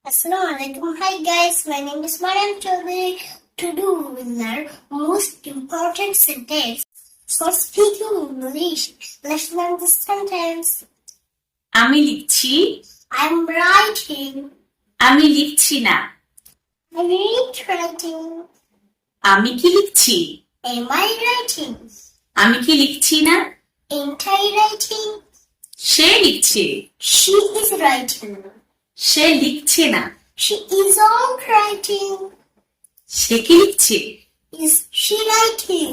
Assalamualaikum. Hi guys, my name is Mariam Chaudhary. Today we will learn most important sentence for speaking English. Let's learn this sentence. আমি লিখছি, I'm writing. আমি লিখছি না। I ain't writing. আমি কি লিখছি? Am I writing? আমি কি লিখছি না? Ain't I writing? সে লিখছে, She is writing. সে লিখছে না। She isn't writing. সে কি লিখছে? Is she writing?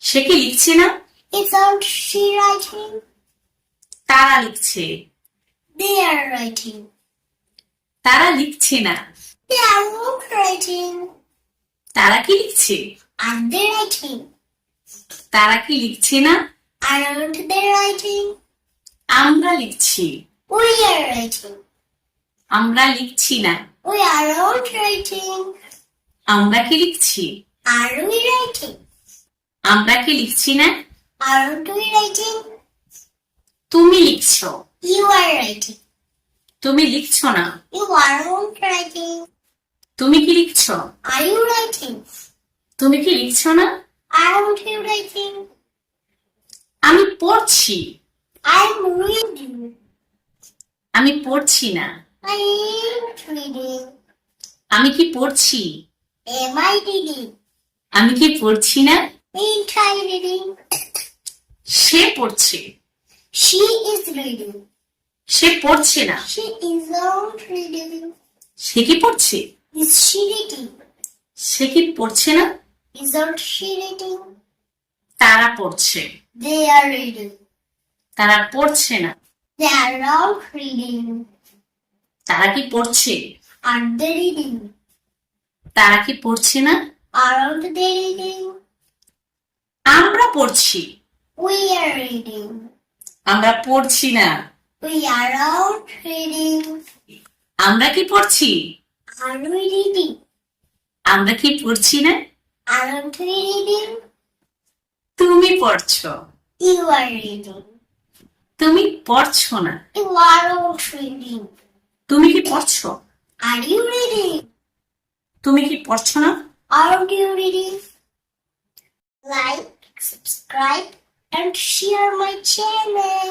সে কি লিখছে না? Isn't she writing? তারা লিখছে, They are writing. তারা লিখছে না। They are not writing. তারা কি লিখছে? Are they writing? তারা কি লিখছে না? Aren't they writing? আমরা লিখছি, We are writing. আমরা লিখছি না। We aren't writing. আমরা কি লিখছি? Are we writing? আমরা কি লিখছি না? Aren't we writing? তুমি লিখছো, You are writing. তুমি লিখছো না। You aren't writing. তুমি কি লিখছো? Are you writing? তুমি কি লিখছো না? Aren't you writing? আমি পড়ছি, I'm reading. আমি পড়ছি না। I ain't reading. আমি কি পড়ছি? Am I reading? আমি কি পড়ছি না? Ain't I reading? সে পড়ছে, She is reading. সে পড়ছে না। She isn't reading. সে কি পড়ছে? Is she reading? সে কি পড়ছে না? Isn't she reading? তারা পড়ছে, They are reading. তারা পড়ছে না। They are not reading. তারা কি পড়ছে? Are they reading? তারা কি পড়ছে না? Aren't they reading? আমরা পড়ছি, We are reading. আমরা পড়ছি না। We are not reading. আমরা কি পড়ছি? Are we reading? আমরা কি পড়ছি না? Aren't we reading? তুমি পড়ছো, You are reading. তুমি পড়ছো না। You aren't reading. তুমি কি পড়ছো? Are you reading? তুমি কি পড়ছো না? Aren't you reading? Like, subscribe, and share my channel.